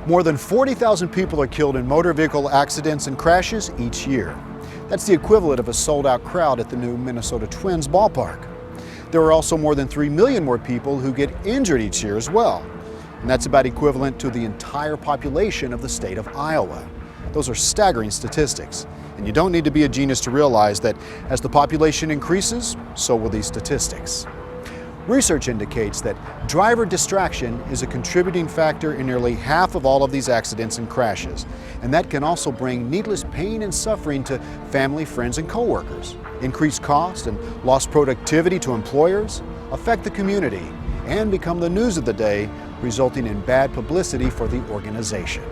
More than 40,000 people are killed in motor vehicle accidents and crashes each year. That's the equivalent of a sold-out crowd at the new Minnesota Twins ballpark. There are also more than 3 million more people who get injured each year as well. And that's about equivalent to the entire population of the state of Iowa. Those are staggering statistics. And you don't need to be a genius to realize that as the population increases, so will these statistics. Research indicates that driver distraction is a contributing factor in nearly half of all of these accidents and crashes. And that can also bring needless pain and suffering to family, friends, and coworkers, increase cost and lost productivity to employers, affect the community, and become the news of the day, resulting in bad publicity for the organization.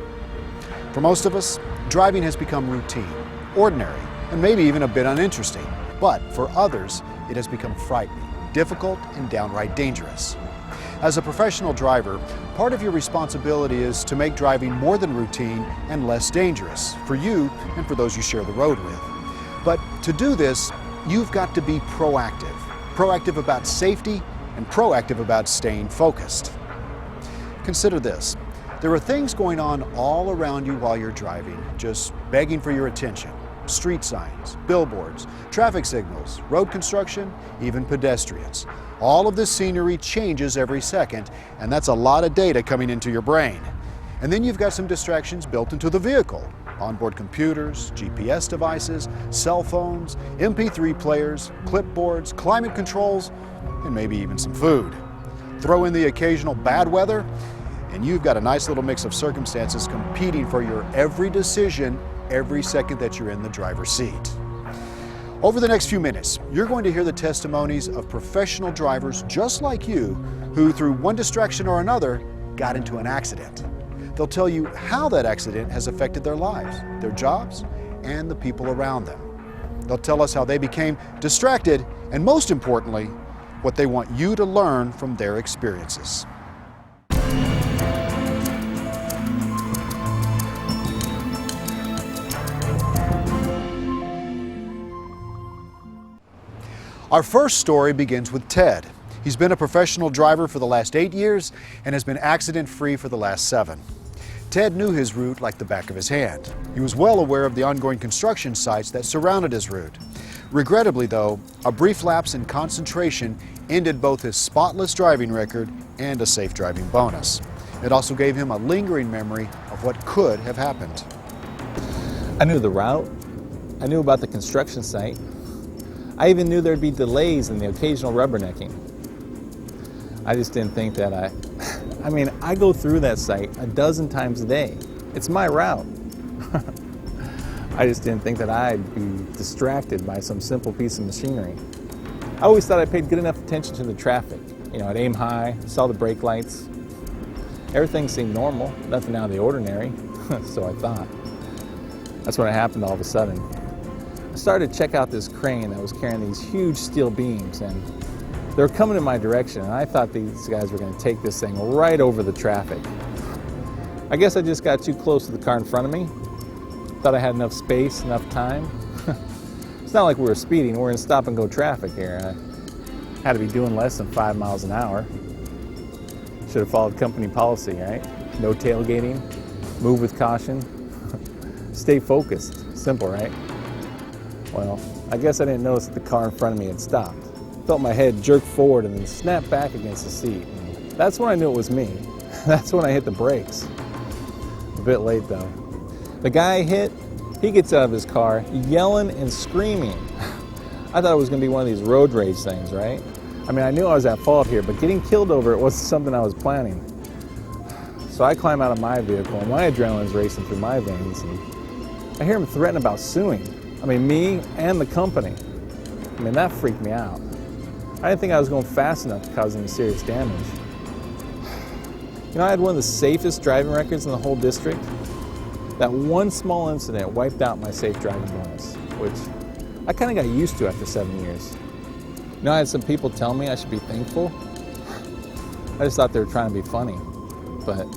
For most of us, driving has become routine, ordinary, and maybe even a bit uninteresting. But for others, it has become frightening, difficult, and downright dangerous. As a professional driver, part of your responsibility is to make driving more than routine and less dangerous for you and for those you share the road with. But to do this, you've got to be proactive. Proactive about safety and proactive about staying focused. Consider this. There are things going on all around you while you're driving, just begging for your attention. Street signs, billboards, traffic signals, road construction, even pedestrians. All of this scenery changes every second, and that's a lot of data coming into your brain. And then you've got some distractions built into the vehicle. Onboard computers, GPS devices, cell phones, MP3 players, clipboards, climate controls, and maybe even some food. Throw in the occasional bad weather, and you've got a nice little mix of circumstances competing for your every decision every second that you're in the driver's seat. Over the next few minutes, you're going to hear the testimonies of professional drivers just like you who, through one distraction or another, got into an accident. They'll tell you how that accident has affected their lives, their jobs, and the people around them. They'll tell us how they became distracted, and most importantly, what they want you to learn from their experiences. Our first story begins with Ted. He's been a professional driver for the last 8 years and has been accident-free for the last 7. Ted knew his route like the back of his hand. He was well aware of the ongoing construction sites that surrounded his route. Regrettably, though, a brief lapse in concentration ended both his spotless driving record and a safe driving bonus. It also gave him a lingering memory of what could have happened. I knew the route. I knew about the construction site. I even knew there'd be delays and the occasional rubbernecking. I just didn't think that I go through that site a dozen times a day. It's my route. I just didn't think that I'd be distracted by some simple piece of machinery. I always thought I paid good enough attention to the traffic. I'd aim high, saw the brake lights. Everything seemed normal, nothing out of the ordinary, so I thought. That's when it happened all of a sudden. I started to check out this crane that was carrying these huge steel beams, and they were coming in my direction, and I thought these guys were going to take this thing right over the traffic. I guess I just got too close to the car in front of me. Thought I had enough space, enough time. It's not like we were speeding, we're in stop-and-go traffic here. I had to be doing less than 5 miles an hour. Should have followed company policy, right? No tailgating, move with caution, stay focused. Simple, right? Well, I guess I didn't notice that the car in front of me had stopped. Felt my head jerk forward and then snap back against the seat. And that's when I knew it was me. That's when I hit the brakes. A bit late though. The guy I hit, he gets out of his car yelling and screaming. I thought it was going to be one of these road rage things, right? I knew I was at fault here, but getting killed over it wasn't something I was planning. So I climb out of my vehicle and my adrenaline's racing through my veins, and I hear him threaten about suing. Me and the company. That freaked me out. I didn't think I was going fast enough to cause any serious damage. I had one of the safest driving records in the whole district. That one small incident wiped out my safe driving bonus, which I kind of got used to after 7 years. You know, I had some people tell me I should be thankful. I just thought they were trying to be funny. But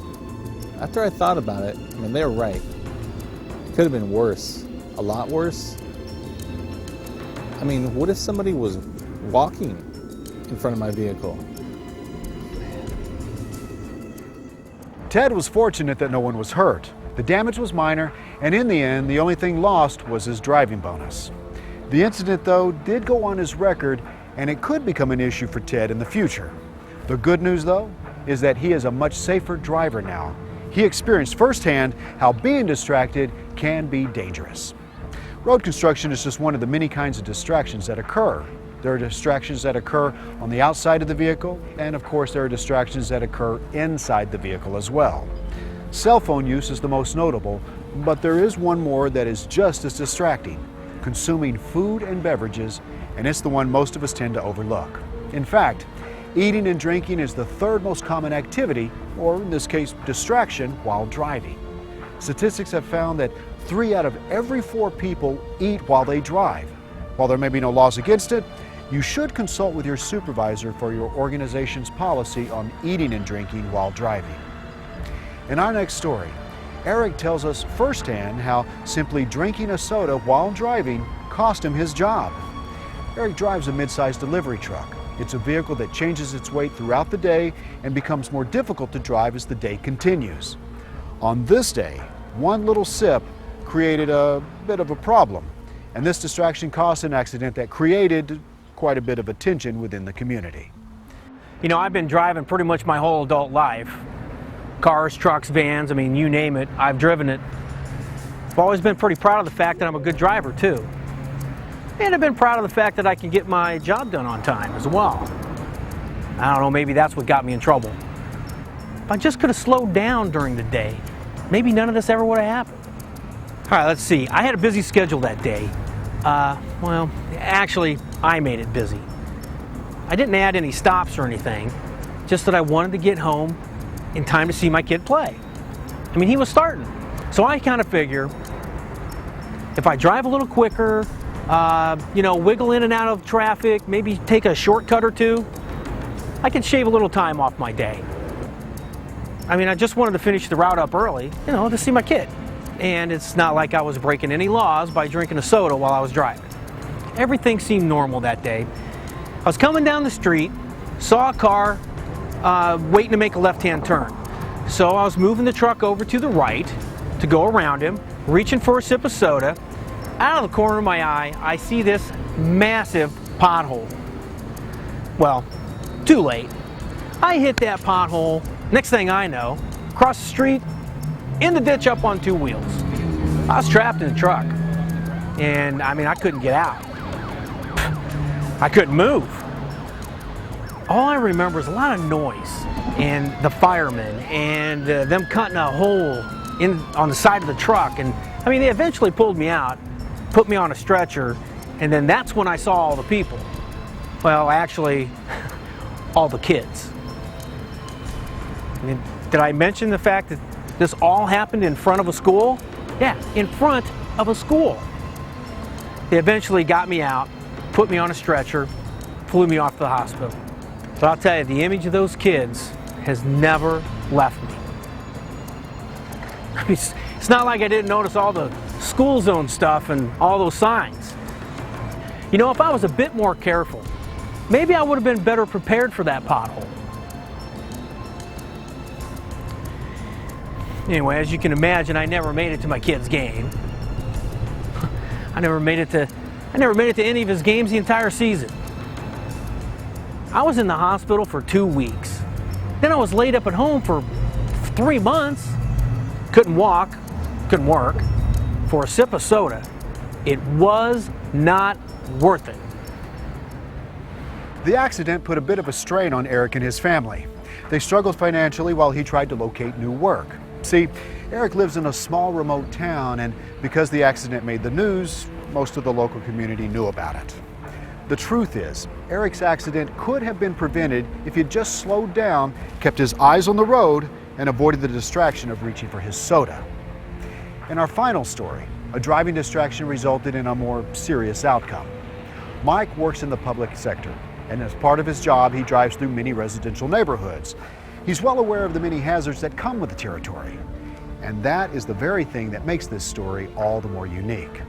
after I thought about it, I mean, they were right. It could have been worse, a lot worse. I mean, what if somebody was walking in front of my vehicle? Ted was fortunate that no one was hurt. The damage was minor, and in the end, the only thing lost was his driving bonus. The incident, though, did go on his record, and it could become an issue for Ted in the future. The good news, though, is that he is a much safer driver now. He experienced firsthand how being distracted can be dangerous. Road construction is just one of the many kinds of distractions that occur. There are distractions that occur on the outside of the vehicle, and of course there are distractions that occur inside the vehicle as well. Cell phone use is the most notable, but there is one more that is just as distracting: consuming food and beverages, and it's the one most of us tend to overlook. In fact, eating and drinking is the third most common activity, or in this case, distraction, while driving. Statistics have found that 3 out of every 4 people eat while they drive. While there may be no laws against it, you should consult with your supervisor for your organization's policy on eating and drinking while driving. In our next story, Eric tells us firsthand how simply drinking a soda while driving cost him his job. Eric drives a mid-sized delivery truck. It's a vehicle that changes its weight throughout the day and becomes more difficult to drive as the day continues. On this day, one little sip created a bit of a problem, and this distraction caused an accident that created quite a bit of attention within the community. You know, I've been driving pretty much my whole adult life. Cars, trucks, vans, I mean, you name it, I've driven it. I've always been pretty proud of the fact that I'm a good driver too. And I've been proud of the fact that I can get my job done on time as well. I don't know, maybe that's what got me in trouble. If I just could have slowed down during the day, maybe none of this ever would have happened. All right, let's see. I had a busy schedule that day. Well, actually, I made it busy. I didn't add any stops or anything, just that I wanted to get home in time to see my kid play. I mean, he was starting. So I kind of figure if I drive a little quicker, you know, wiggle in and out of traffic, maybe take a shortcut or two, I can shave a little time off my day. I mean, I just wanted to finish the route up early, you know, to see my kid. And it's not like I was breaking any laws by drinking a soda while I was driving. Everything seemed normal that day. I was coming down the street, saw a car waiting to make a left-hand turn. So I was moving the truck over to the right to go around him, reaching for a sip of soda. Out of the corner of my eye, I see this massive pothole. Well, too late. I hit that pothole. Next thing I know, across the street, in the ditch up on 2 wheels. I was trapped in the truck. And I mean, I couldn't get out. I couldn't move. All I remember is a lot of noise and the firemen and them cutting a hole on the side of the truck. And I mean, they eventually pulled me out, put me on a stretcher, and then that's when I saw all the people. Well, actually, all the kids. I mean, did I mention the fact that this all happened in front of a school? Yeah, in front of a school. They eventually got me out, put me on a stretcher, flew me off to the hospital. But I'll tell you, the image of those kids has never left me. I mean, it's not like I didn't notice all the school zone stuff and all those signs. You know, if I was a bit more careful, maybe I would have been better prepared for that pothole. Anyway, as you can imagine, I never made it to my kid's game. I never made it to any of his games the entire season. I was in the hospital for 2 weeks. Then I was laid up at home for 3 months. Couldn't walk, couldn't work. For a sip of soda, it was not worth it. The accident put a bit of a strain on Eric and his family. They struggled financially while he tried to locate new work. See, Eric lives in a small remote town, and because the accident made the news, most of the local community knew about it. The truth is, Eric's accident could have been prevented if he'd just slowed down, kept his eyes on the road, and avoided the distraction of reaching for his soda. In our final story, a driving distraction resulted in a more serious outcome. Mike works in the public sector, and as part of his job, he drives through many residential neighborhoods. He's well aware of the many hazards that come with the territory, and that is the very thing that makes this story all the more unique.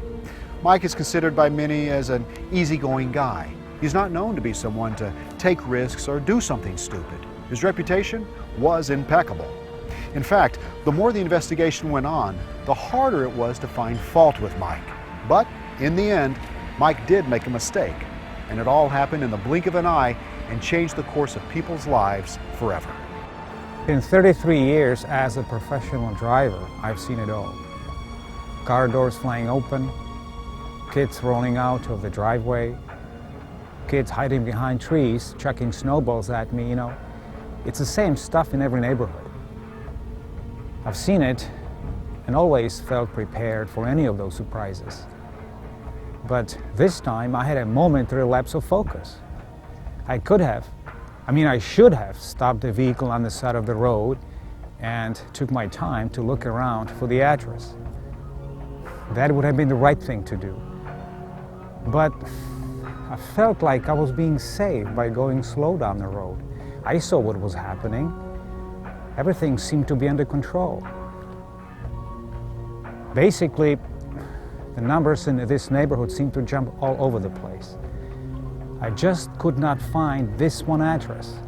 Mike is considered by many as an easygoing guy. He's not known to be someone to take risks or do something stupid. His reputation was impeccable. In fact, the more the investigation went on, the harder it was to find fault with Mike. But in the end, Mike did make a mistake, and it all happened in the blink of an eye and changed the course of people's lives forever. In 33 years as a professional driver, I've seen it all. Car doors flying open, kids rolling out of the driveway, kids hiding behind trees, chucking snowballs at me, It's the same stuff in every neighborhood. I've seen it and always felt prepared for any of those surprises. But this time I had a momentary lapse of focus. I should have stopped the vehicle on the side of the road and took my time to look around for the address. That would have been the right thing to do. But I felt like I was being saved by going slow down the road. I saw what was happening. Everything seemed to be under control. Basically, the numbers in this neighborhood seemed to jump all over the place. I just could not find this one address.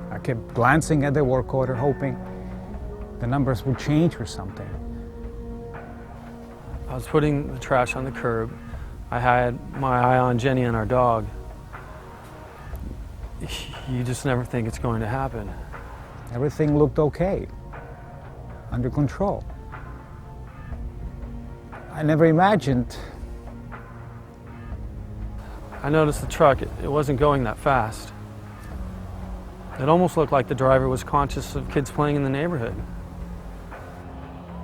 I kept glancing at the work order, hoping the numbers would change or something. I was putting the trash on the curb. I had my eye on Jenny and our dog. You just never think it's going to happen. Everything looked okay, under control. I never imagined. I noticed the truck, it wasn't going that fast. It almost looked like the driver was conscious of kids playing in the neighborhood.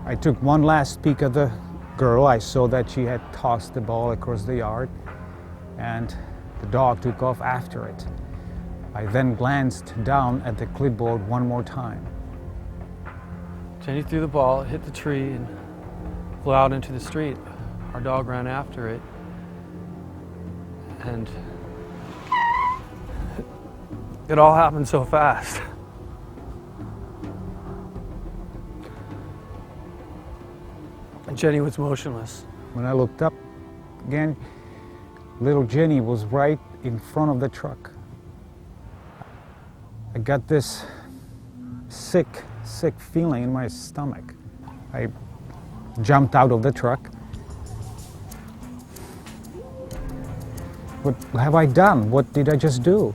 I took one last peek at the girl. I saw that she had tossed the ball across the yard, and the dog took off after it. I then glanced down at the clipboard one more time. Jenny threw the ball, it hit the tree, and flew out into the street. Our dog ran after it, and it all happened so fast. And Jenny was motionless. When I looked up again, little Jenny was right in front of the truck. I got this sick feeling in my stomach. I jumped out of the truck. What have I done? What did I just do?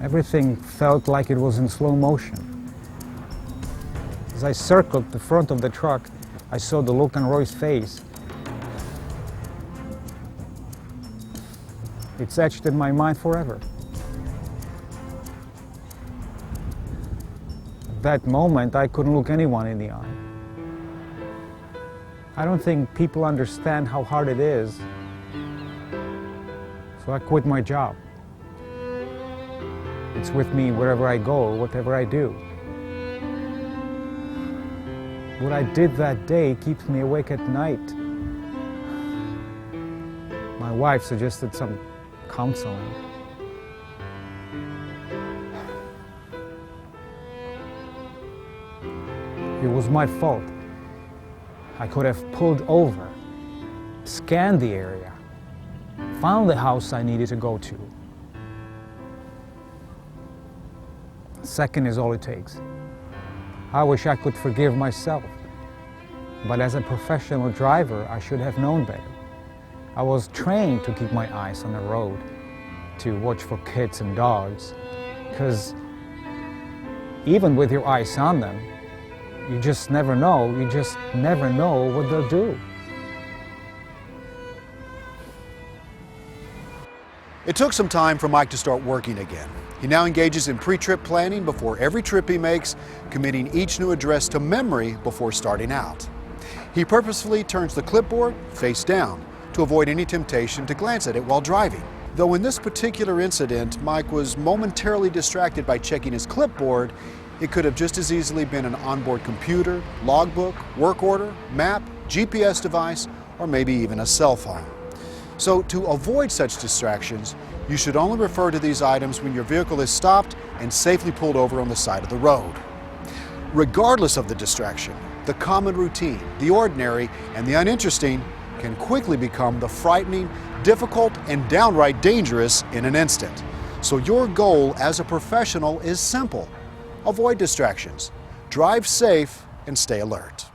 Everything felt like it was in slow motion. As I circled the front of the truck, I saw the look on Roy's face. It's etched in my mind forever. At that moment, I couldn't look anyone in the eye. I don't think people understand how hard it is. So I quit my job. It's with me wherever I go, whatever I do. What I did that day keeps me awake at night. My wife suggested some counseling. It was my fault. I could have pulled over, scanned the area, found the house I needed to go to. A second is all it takes. I wish I could forgive myself, but as a professional driver, I should have known better. I was trained to keep my eyes on the road, to watch for kids and dogs, because even with your eyes on them, you just never know what they'll do. It took some time for Mike to start working again. He now engages in pre-trip planning before every trip he makes, committing each new address to memory before starting out. He purposefully turns the clipboard face down to avoid any temptation to glance at it while driving. Though in this particular incident, Mike was momentarily distracted by checking his clipboard, It could have just as easily been an onboard computer, logbook, work order, map, GPS device, or maybe even a cell phone. So to avoid such distractions, you should only refer to these items when your vehicle is stopped and safely pulled over on the side of the road. Regardless of the distraction, the common routine, the ordinary, and the uninteresting can quickly become the frightening, difficult, and downright dangerous in an instant. So your goal as a professional is simple. Avoid distractions, drive safe, and stay alert.